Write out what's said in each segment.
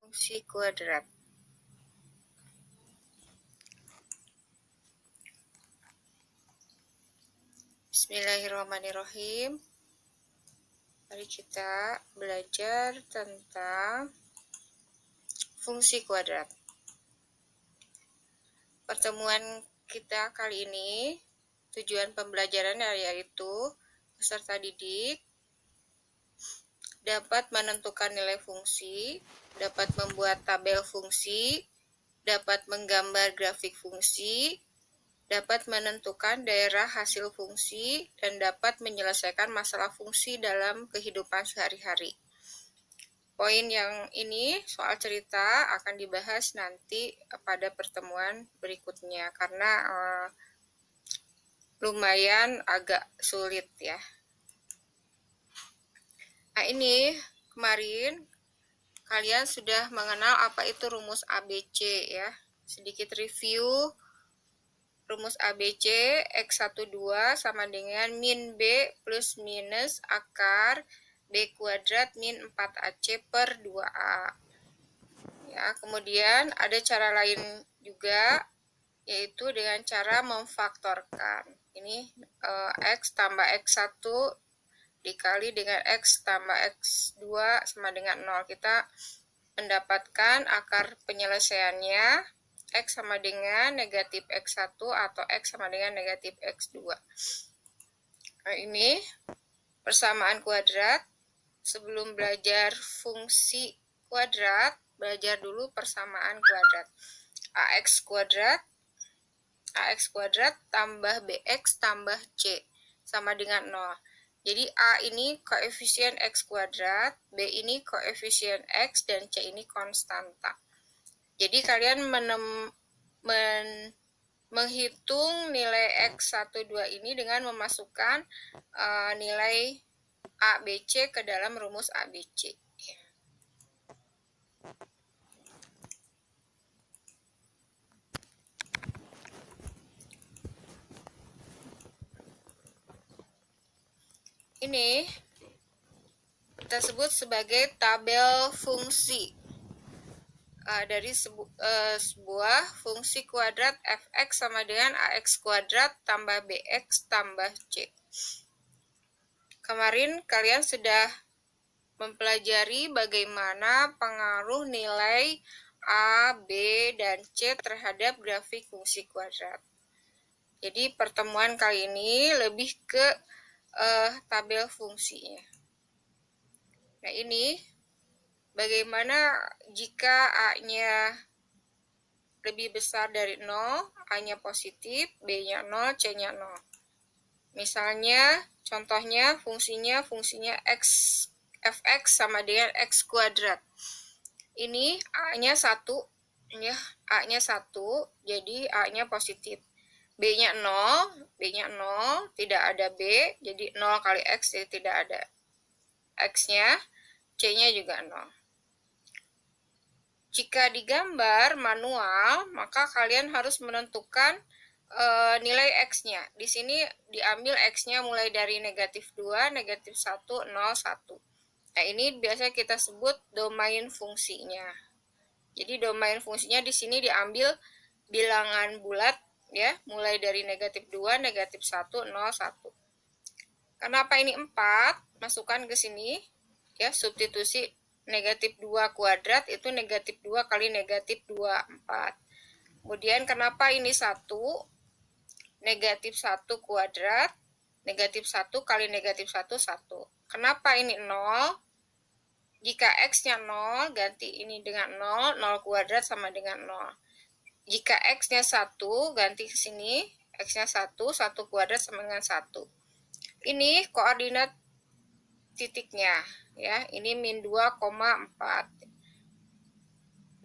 fungsi kuadrat. Bismillahirrahmanirrahim. Mari kita belajar tentang fungsi kuadrat. Pertemuan kita kali ini, tujuan pembelajaran yaitu peserta didik dapat menentukan nilai fungsi, dapat membuat tabel fungsi, dapat menggambar grafik fungsi, dapat menentukan daerah hasil fungsi, dan dapat menyelesaikan masalah fungsi dalam kehidupan sehari-hari. Poin yang ini, soal cerita, akan dibahas nanti pada pertemuan berikutnya, karena lumayan agak sulit ya. Nah ini, kemarin kalian sudah mengenal apa itu rumus ABC ya. Sedikit review. Rumus ABC, X12 sama dengan min B plus minus akar B kuadrat min 4AC per 2A. Ya, kemudian ada cara lain juga, yaitu dengan cara memfaktorkan. Ini X tambah X1 dikali dengan X tambah X2 sama dengan 0. Kita mendapatkan akar penyelesaiannya X sama dengan negatif X1 atau X sama dengan negatif X2. Nah, ini persamaan kuadrat. Sebelum belajar fungsi kuadrat, belajar dulu persamaan kuadrat. AX kuadrat tambah BX tambah C sama dengan 0. Jadi A ini koefisien X kuadrat, B ini koefisien X, dan C ini konstanta. Jadi kalian menghitung nilai X12 ini dengan memasukkan nilai ABC ke dalam rumus ABC. Ini kita sebut sebagai tabel fungsi dari sebuah fungsi kuadrat fx sama dengan ax kuadrat tambah bx tambah c. Kemarin kalian sudah mempelajari bagaimana pengaruh nilai A, B, dan C terhadap grafik fungsi kuadrat. Jadi pertemuan kali ini lebih ke tabel fungsinya. Nah ini bagaimana jika A-nya lebih besar dari 0, A-nya positif, B-nya 0, C-nya 0. Misalnya, contohnya fungsinya X, fx sama dengan X kuadrat. Ini A-nya 1, ya, A-nya 1, jadi A-nya positif. B-nya 0, tidak ada B, jadi 0 kali X, jadi tidak ada X-nya, C-nya juga 0. Jika digambar manual, maka kalian harus menentukan nilai X-nya. Di sini diambil X-nya mulai dari negatif 2, negatif 1, 0, 1. Nah, ini biasa kita sebut domain fungsinya. Jadi domain fungsinya di sini diambil bilangan bulat ya, mulai dari negatif 2, negatif 1, 0, 1. Kenapa ini 4? Masukkan ke sini ya, substitusi negatif 2 kuadrat itu negatif 2 kali negatif 2, 4. Kemudian kenapa ini 1? Negatif 1 kuadrat, negatif 1 kali negatif 1, 1. Kenapa ini 0? Jika X-nya 0, ganti ini dengan 0, 0 kuadrat sama dengan 0. Jika X-nya 1, ganti ke sini, X-nya 1, 1 kuadrat sama dengan 1. Ini koordinat titiknya, ya, ini min 2,4.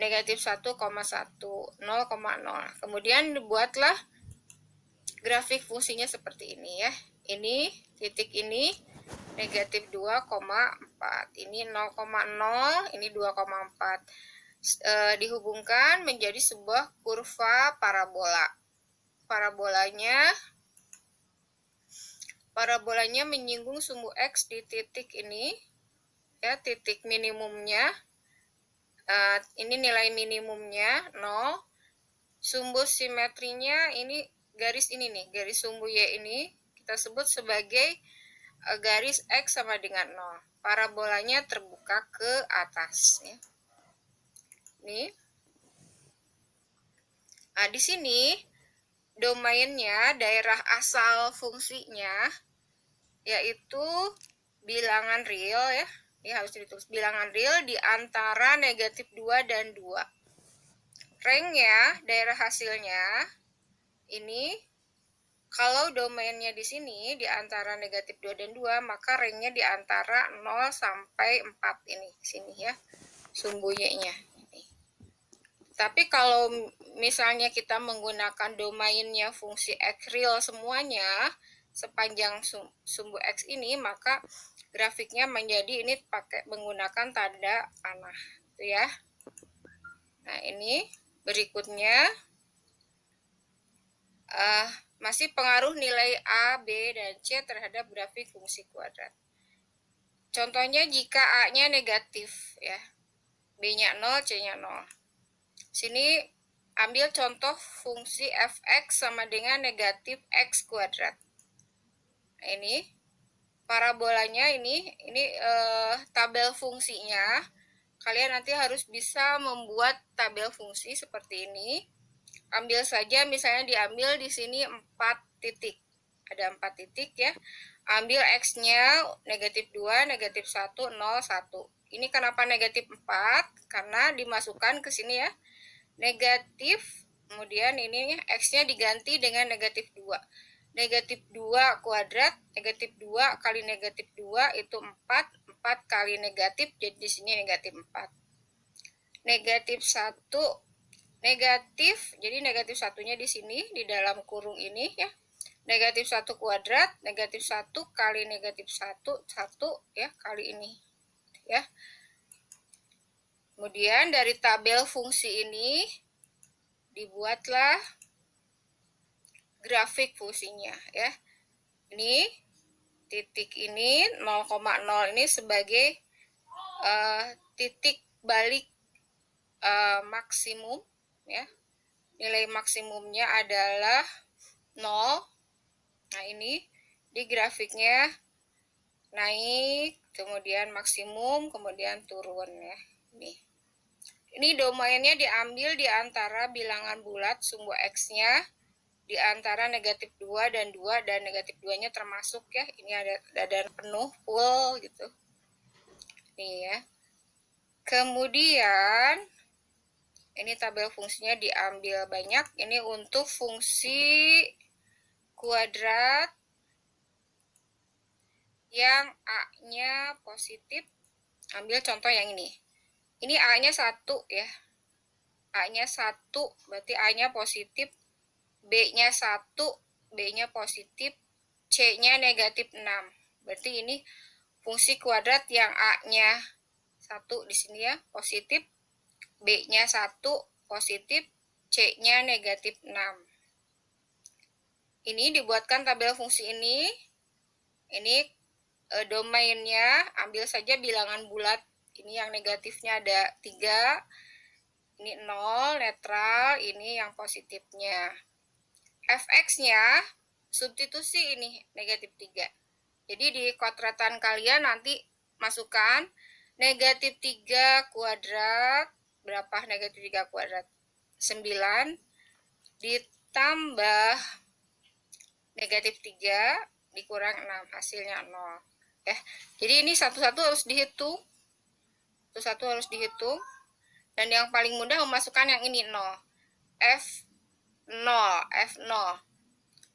Negatif 1,1, 0,0. Kemudian dibuatlah grafik fungsinya seperti ini ya. Ini titik ini negatif 2,4, ini 0,0, ini 2,4. Dihubungkan menjadi sebuah kurva parabola. Parabolanya menyinggung sumbu X di titik ini, ya, titik minimumnya Ini nilai minimumnya 0. Sumbu simetrinya ini garis ini nih, garis sumbu Y ini kita sebut sebagai garis X sama dengan 0. Parabolanya terbuka ke atas ya. Nih. Nah, di sini domainnya, daerah asal fungsinya yaitu bilangan real ya. Ini harus ditulis bilangan real di antara negatif 2 dan 2. Ranknya, daerah hasilnya ini kalau domainnya di sini di antara negatif 2 dan 2, maka ranknya di antara 0 sampai 4 ini sini ya. Sumbu Y-nya. Tapi kalau misalnya kita menggunakan domainnya fungsi X real semuanya sepanjang sumbu X ini, maka grafiknya menjadi ini pakai menggunakan tanda panah gitu ya. Nah, ini berikutnya masih pengaruh nilai A, B, dan C terhadap grafik fungsi kuadrat. Contohnya jika A-nya negatif ya, B-nya 0, C-nya 0. Sini ambil contoh fungsi fx sama dengan negatif x kuadrat. Nah, ini parabolanya ini tabel fungsinya. Kalian nanti harus bisa membuat tabel fungsi seperti ini. Ambil saja misalnya diambil di sini 4 titik. Ada 4 titik ya. Ambil x-nya negatif 2, negatif 1, 0, 1. Ini kenapa negatif 4? Karena dimasukkan ke sini ya. Negatif, kemudian ini x-nya diganti dengan negatif 2. Negatif 2 kuadrat, negatif 2 kali negatif 2 itu 4, 4 kali negatif, jadi di sini negatif 4. Negatif 1, negatif, jadi negatif satunya di sini, di dalam kurung ini ya. Negatif 1 kuadrat, negatif 1 kali negatif 1, 1 ya, kali ini ya. Kemudian dari tabel fungsi ini dibuatlah grafik fungsinya ya. Ini titik ini 0,0 ini sebagai titik balik maksimum ya. Nilai maksimumnya adalah 0. Nah, ini di grafiknya naik, kemudian maksimum, kemudian turun ya. Ini domainnya diambil di antara bilangan bulat sumbu X-nya di antara negatif 2 dan 2, dan negatif 2-nya termasuk ya. Ini ada dan penuh, full gitu. Nih ya. Kemudian ini tabel fungsinya diambil banyak. Ini untuk fungsi kuadrat yang A-nya positif. Ambil contoh yang ini. Ini A-nya 1 ya. A-nya 1, berarti A-nya positif. B-nya 1, B-nya positif. C-nya negatif 6. Berarti ini fungsi kuadrat yang A-nya 1 di sini ya, positif. B-nya 1, positif. C-nya negatif 6. Ini dibuatkan tabel fungsi ini. Ini domainnya, ambil saja bilangan bulat. Ini yang negatifnya ada 3. Ini 0, netral. Ini yang positifnya. Fx-nya substitusi ini negatif 3. Jadi di kuadratan kalian nanti masukkan negatif 3 kuadrat. Berapa negatif 3 kuadrat? 9 ditambah negatif 3 dikurang 6, hasilnya 0 ya. Jadi ini satu-satu harus dihitung. Satu-satu harus dihitung. Dan yang paling mudah memasukkan yang ini 0. F0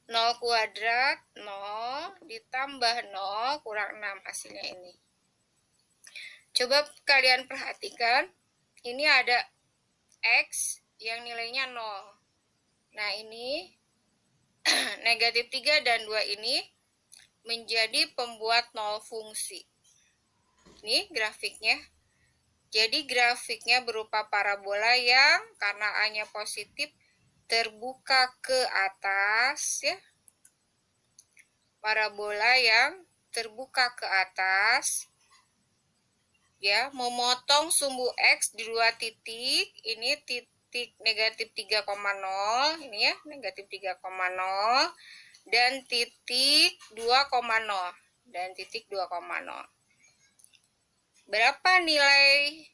0 kuadrat 0 ditambah 0 kurang 6, hasilnya ini. Coba kalian perhatikan, ini ada X yang nilainya 0. Nah, ini negatif 3 dan 2 ini menjadi pembuat 0 fungsi. Ini grafiknya. Jadi grafiknya berupa parabola yang karena A-nya positif terbuka ke atas ya. Parabola yang terbuka ke atas ya, memotong sumbu X di 2 titik, ini titik negatif 3,0, ini ya, negatif 3,0, dan titik 2,0, dan titik 2,0. Berapa nilai,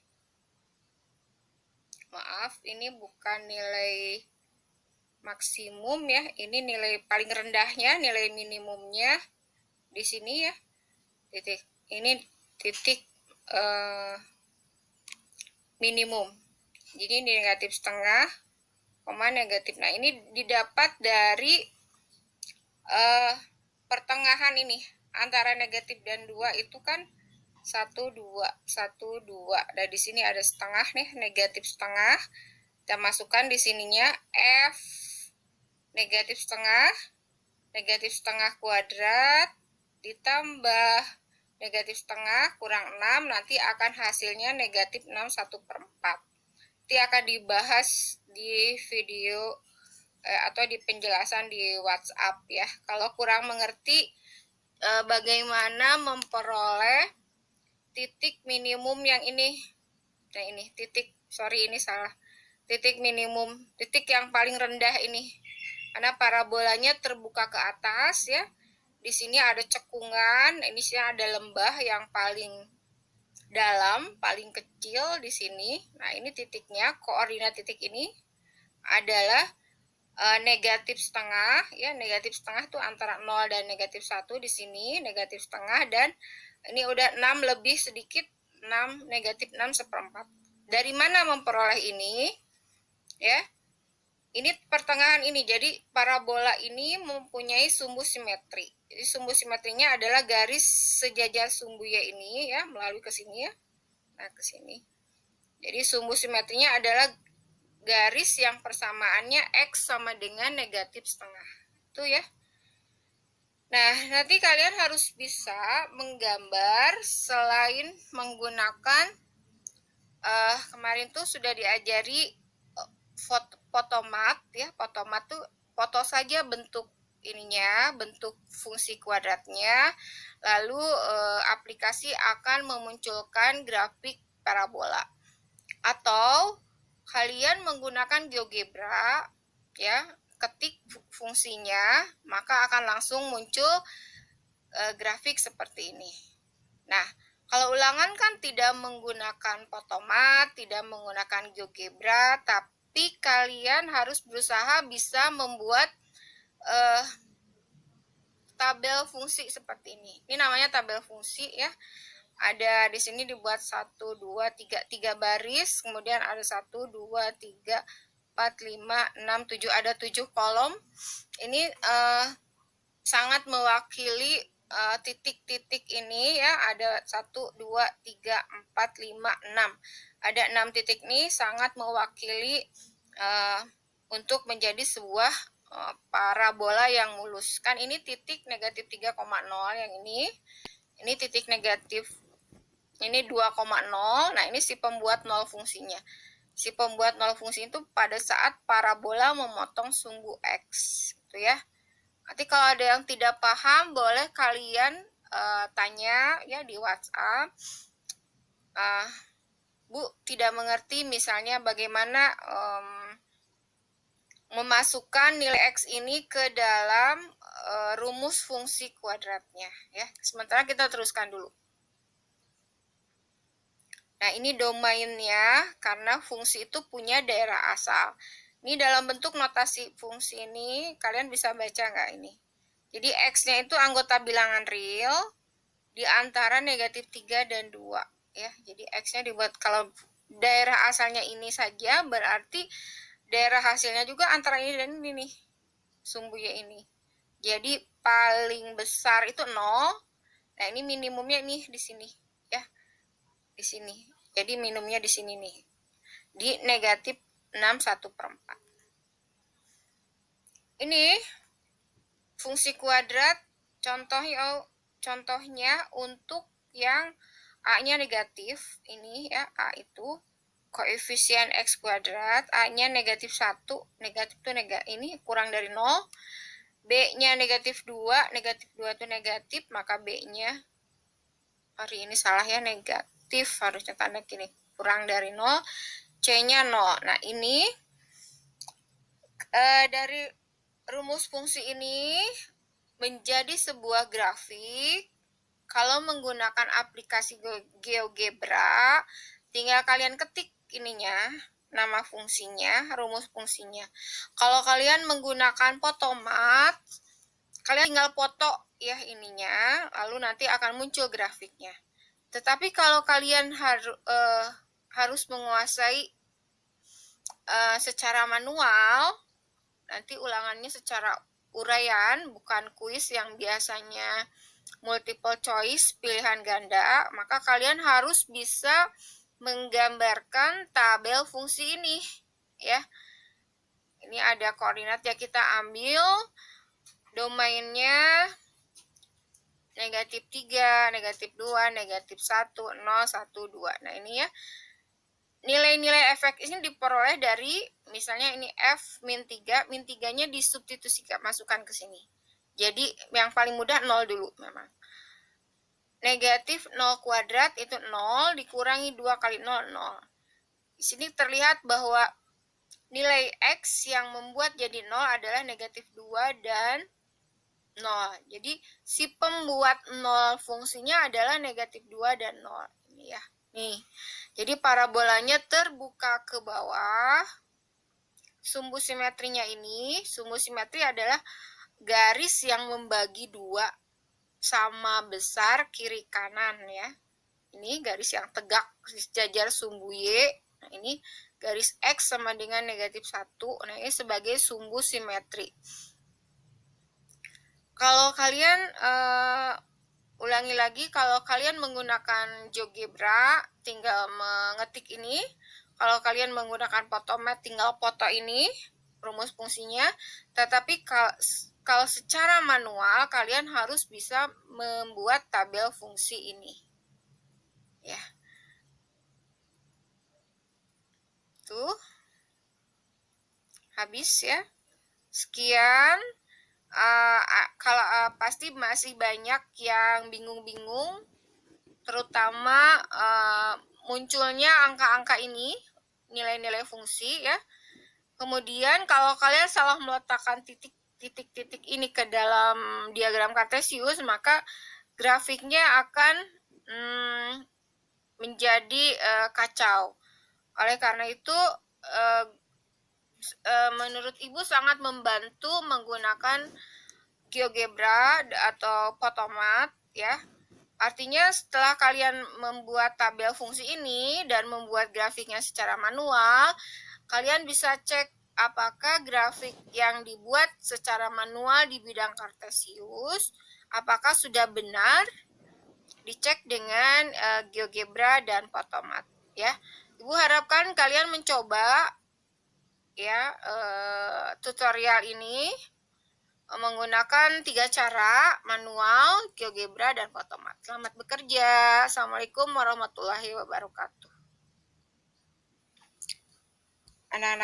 maaf, ini bukan nilai maksimum ya, ini nilai paling rendahnya, nilai minimumnya di sini ya, titik, ini titik minimum. Jadi negatif setengah, koma negatif. Nah, ini didapat dari pertengahan ini antara negatif dan 2 itu kan 1 2 1 2. Dan di sini ada setengah nih, negatif setengah. Kita masukkan di sininya F negatif setengah kuadrat ditambah negatif setengah kurang 6, nanti akan hasilnya negatif 6 1/4. Nanti akan dibahas di video atau di penjelasan di WhatsApp ya. Kalau kurang mengerti bagaimana memperoleh titik minimum yang ini. Nah, ini titik, sorry ini salah. Titik minimum, titik yang paling rendah ini. Karena parabolanya terbuka ke atas ya. Di sini ada cekungan, ini sini ada lembah yang paling dalam, paling kecil di sini. Nah, ini titiknya, koordinat titik ini adalah negatif setengah ya, negatif setengah tuh antara 0 dan negatif 1 di sini, negatif setengah, dan ini udah 6 lebih sedikit, 6 negatif 6 1/4. Dari mana memperoleh ini ya? Ini pertengahan ini, jadi parabola ini mempunyai sumbu simetri. Jadi sumbu simetrinya adalah garis sejajar sumbunya ini ya, melalui ke sini ya. Nah, ke sini. Jadi sumbu simetrinya adalah garis yang persamaannya X sama dengan negatif setengah. Itu ya. Nah, nanti kalian harus bisa menggambar selain menggunakan kemarin tuh sudah diajari Photomat ya. Photomat tuh foto saja bentuk ininya, bentuk fungsi kuadratnya, lalu aplikasi akan memunculkan grafik parabola. Atau kalian menggunakan GeoGebra ya, ketik fungsinya, maka akan langsung muncul grafik seperti ini. Nah, kalau ulangan kan tidak menggunakan Photomat, tidak menggunakan GeoGebra, tapi kalian harus berusaha bisa membuat tabel fungsi seperti ini. Ini namanya tabel fungsi ya. Ada di sini dibuat 1 2 3 baris, kemudian ada 1 2 3 4 5 6 7, ada 7 kolom. Ini sangat mewakili titik-titik ini ya, ada 1 2 3 4 5 6. Ada 6 titik ini sangat mewakili untuk menjadi sebuah parabola yang mulus. Kan ini titik negatif 3,0 yang ini titik negatif, ini 2,0. Nah, ini si pembuat nol fungsinya. Si pembuat nol fungsi itu pada saat parabola memotong sumbu X gitu ya. Nanti kalau ada yang tidak paham boleh kalian tanya ya di WhatsApp. Bu, tidak mengerti misalnya bagaimana memasukkan nilai X ini ke dalam rumus fungsi kuadratnya ya. Sementara kita teruskan dulu. Nah, ini domainnya karena fungsi itu punya daerah asal. Ini dalam bentuk notasi fungsi ini, kalian bisa baca nggak ini? Jadi X-nya itu anggota bilangan real di antara negatif 3 dan 2 ya. Jadi X-nya dibuat, kalau daerah asalnya ini saja berarti daerah hasilnya juga antara ini dan ini nih, sumbunya ini. Jadi paling besar itu 0. Nah, ini minimumnya nih di sini ya. Di sini. Jadi minimumnya di sini nih. Di negatif 6 1/4. Ini fungsi kuadrat contohnya untuk yang A-nya negatif, ini ya, A itu koefisien X kuadrat, A-nya negatif 1, negatif itu ini kurang dari 0, B-nya negatif 2, negatif 2 itu negatif, maka B-nya, hari ini salah ya, negatif positif, harusnya tanda kini kurang dari 0, C-nya 0. Nah, ini dari rumus fungsi ini menjadi sebuah grafik. Kalau menggunakan aplikasi GeoGebra, tinggal kalian ketik ininya, nama fungsinya, rumus fungsinya. Kalau kalian menggunakan Photomat, kalian tinggal foto ya ininya, lalu nanti akan muncul grafiknya. Tetapi kalau kalian harus menguasai secara manual, nanti ulangannya secara uraian, bukan kuis yang biasanya multiple choice pilihan ganda, maka kalian harus bisa menggambarkan tabel fungsi ini ya. Ini ada koordinat ya, kita ambil domainnya negatif 3, negatif 2, negatif 1, 0, 1, 2. Nah ini ya, nilai-nilai efek ini diperoleh dari, misalnya ini F min 3, min 3-nya disubstitusikan, masukkan ke sini. Jadi yang paling mudah 0 dulu memang. Negatif 0 kuadrat itu 0, dikurangi 2 kali 0, 0. Di sini terlihat bahwa nilai X yang membuat jadi 0 adalah negatif 2 dan 0. Jadi si pembuat 0 fungsinya adalah negatif 2 dan 0. Ini ya. Nih. Jadi parabolanya terbuka ke bawah. Sumbu simetrinya ini, sumbu simetri adalah garis yang membagi 2 sama besar kiri kanan ya. Ini garis yang tegak sejajar sumbu Y. Nah, ini garis X sama dengan negatif 1. Nah, ini sebagai sumbu simetri. Kalau kalian ulangi lagi, kalau kalian menggunakan GeoGebra, tinggal mengetik ini. Kalau kalian menggunakan Photomat, tinggal foto ini, rumus fungsinya. Tetapi kalau secara manual, kalian harus bisa membuat tabel fungsi ini. Ya. Tuh. Habis ya. Sekian. Kalau pasti masih banyak yang bingung-bingung, terutama munculnya angka-angka ini, nilai-nilai fungsi ya. Kemudian kalau kalian salah meletakkan titik-titik ini ke dalam diagram kartesius, maka grafiknya akan menjadi kacau. Oleh karena itu, menurut Ibu sangat membantu menggunakan GeoGebra atau Photomat ya. Artinya setelah kalian membuat tabel fungsi ini dan membuat grafiknya secara manual, kalian bisa cek apakah grafik yang dibuat secara manual di bidang kartesius apakah sudah benar, dicek dengan GeoGebra dan Photomat ya. Ibu harapkan kalian mencoba ya tutorial ini menggunakan 3 cara, manual, GeoGebra, dan Photomat. Selamat bekerja. Assalamualaikum warahmatullahi wabarakatuh. Anak-anak